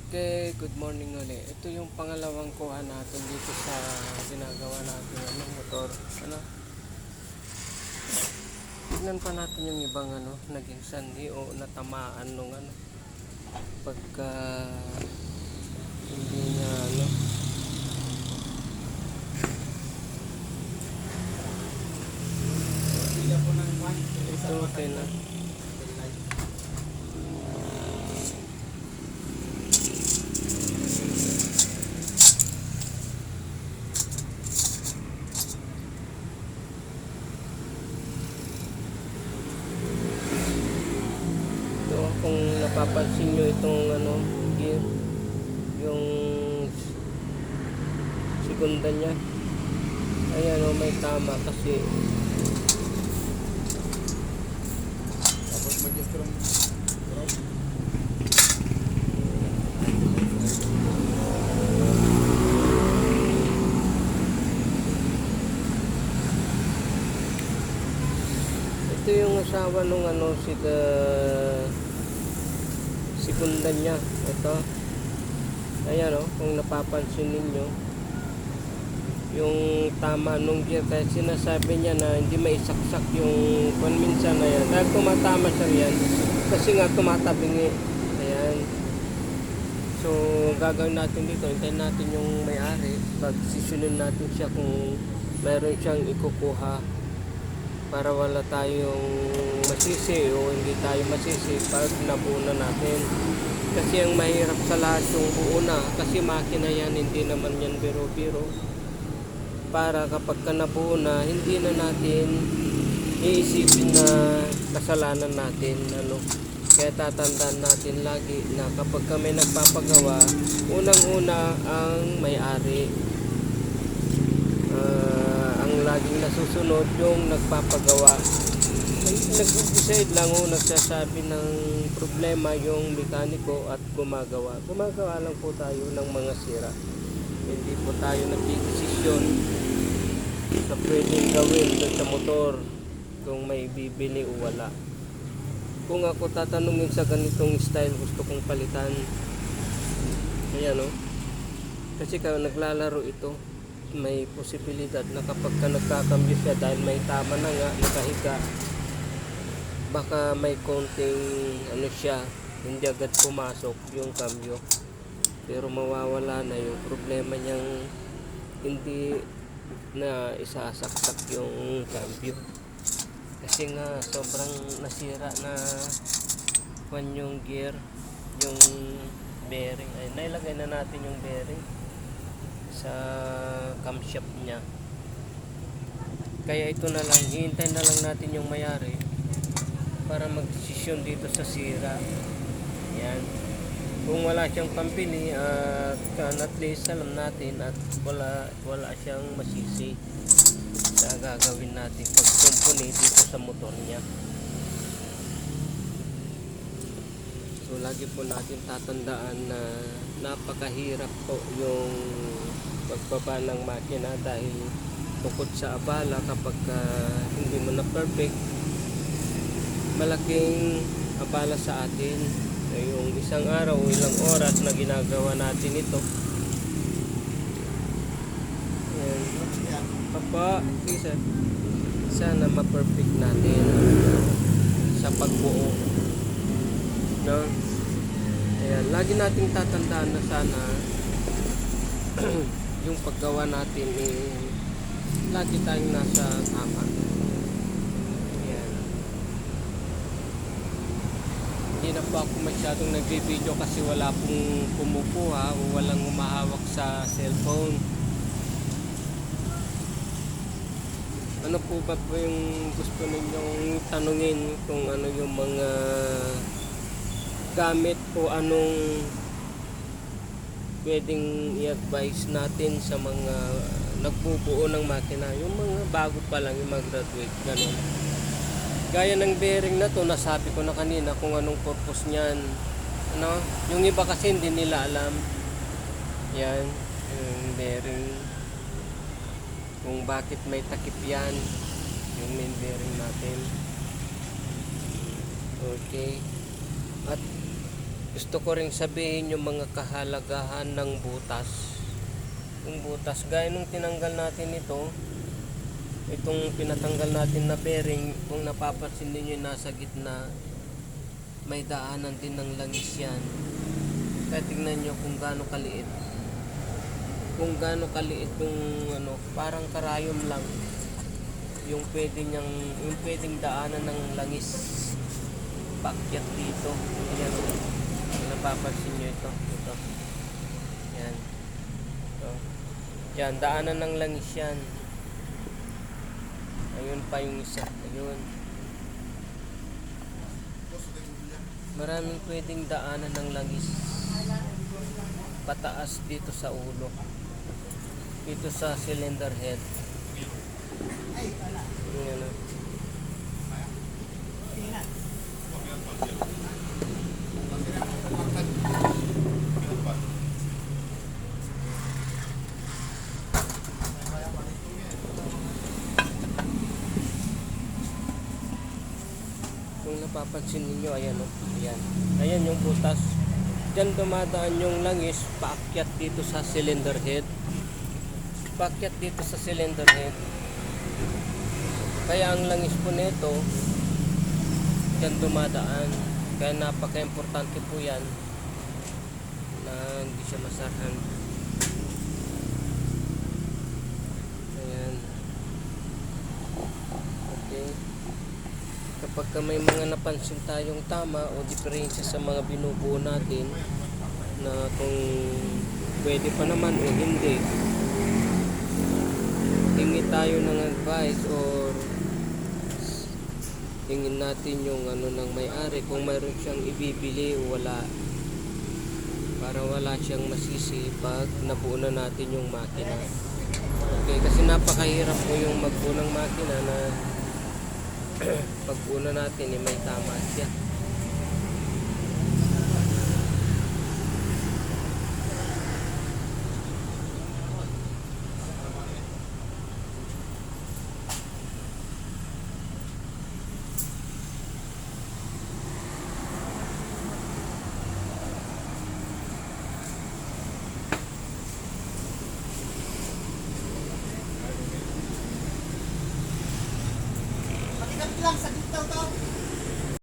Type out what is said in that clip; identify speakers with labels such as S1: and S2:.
S1: Okay, good morning ulit. Ito yung pangalawang kuha natin dito sa ginagawa natin motor. Tignan pa natin yung ibang naging sanhi o natamaan nung pagka hindi niya ito okay na. Kung napapansin nyo itong gear, yung segunda niya, ayan may tama kasi
S2: Tapos mag-strong
S1: ito yung asawa nung segunda niya. Ito, ayan kung napapansin ninyo yung tama nung gear, kaya sinasabi niya na hindi maisaksak yung minsan na yan dahil tumatama siya yan kasi nga tumatabingi. Ayan, so gagawin natin dito, hintayin natin yung may-ari, pag-sessionin natin siya kung mayroon siyang ikukuha para wala tayong masisi o hindi tayo masisi pag nabuo na natin. Kasi ang mahirap sa lahat yung buo na, kasi makina yan, hindi naman yan biro-biro. Para kapag ka nabuo na, hindi na natin iisipin na kasalanan natin. Kaya tatandaan natin lagi na kapag kami nagpapagawa, unang-una ang may-ari. Ang laging nasusunod yung nagpapagawa. Nag-decide lang nagsasabi ng problema yung mekaniko at gumagawa lang po tayo ng mga sira. Hindi po tayo nagdidesisyon sa pwedeng gawin sa motor kung may bibili o wala. Kung ako tatanungin sa ganitong style, gusto kong palitan, ayan kasi kaya naglalaro ito, may posibilidad na kapag ka nagkakambyo siya dahil may tama na nga, nakahiga, baka may konting siya, hindi agad pumasok yung kambyo, pero mawawala na yung problema niyang hindi na isasaksak yung kambyo kasi nga sobrang nasira na yung gear, yung bearing. Ay, nailagay na natin yung bearing sa camshaft niya, kaya ito na lang, hihintay na lang natin yung mayari para magdesisyon dito sa sira. Yan, kung wala siyang pampili at least alam natin at wala siyang masisi sa gagawin natin pagkumpuni dito sa motor niya. So lagi po natin tatandaan na napakahirap po yung pagbaba ng makina dahil bukod sa abala kapag hindi mo na perfect, malaking abala sa atin yung isang araw o ilang oras na ginagawa natin ito. Ayan. Papa, sana ma-perfect natin sa pagbuo, no? Ayan, lagi nating tatandaan na sana yung paggawa natin lagi tayong nasa tama. Ayan. Hindi na po ako masyadong nagbe-video kasi wala pong kumukuha o walang humahawak sa cellphone. Ano po ba po yung gusto ninyong tanungin, kung ano yung mga gamit o anong pwedeng i-advise natin sa mga nagbubuo ng makina, yung mga bago pa lang, yung mag-graduate, ganun. Gaya ng bearing na to, nasabi ko na kanina kung anong purpose niyan. Yung iba kasi hindi nila alam. Yan, yung bearing, kung bakit may takip yan, yung main bearing natin. Okay. At gusto ko ring sabihin yung mga kahalagahan ng butas. Yung butas, gaya nung tinanggal natin ito, itong pinatanggal natin na bearing, kung napapansin ninyo nasa gitna, may daanan din ng langis yan. Kaya tingnan nyo kung gaano kaliit. Kung gaano kaliit yung ano, parang karayom lang. Yung pwedeng daanan ng langis paakyat dito. Ayan, kung napapansin nyo ito. Yan. Ito. Yan, daanan ng langis yan. Ayun pa yung isa. Ayun. Maraming pwedeng daanan ng langis. Pataas dito sa ulo. Dito sa cylinder head. Ayan o. Kung napapansin ninyo, ayan o. Ayan. Ayan yung butas. Diyan dumadaan yung langis paakyat dito sa cylinder head. Paakyat dito sa cylinder head. Kaya ang langis po nito diyan dumadaan. Kaya napaka-importante po yan na hindi siya masarhan. Ayan. Okay. Kapag may mga napansin tayong tama o diferensya sa mga binubuo natin na kung pwede pa naman o hindi, hingi tayo ng advice or hingin natin yung ano ng may-ari kung mayroon siyang ibibili o wala, para wala siyang masisi pag nabuo na natin yung makina. Okay, kasi napakahirap po yung magbuo ng makina na pag una natin may tama siya.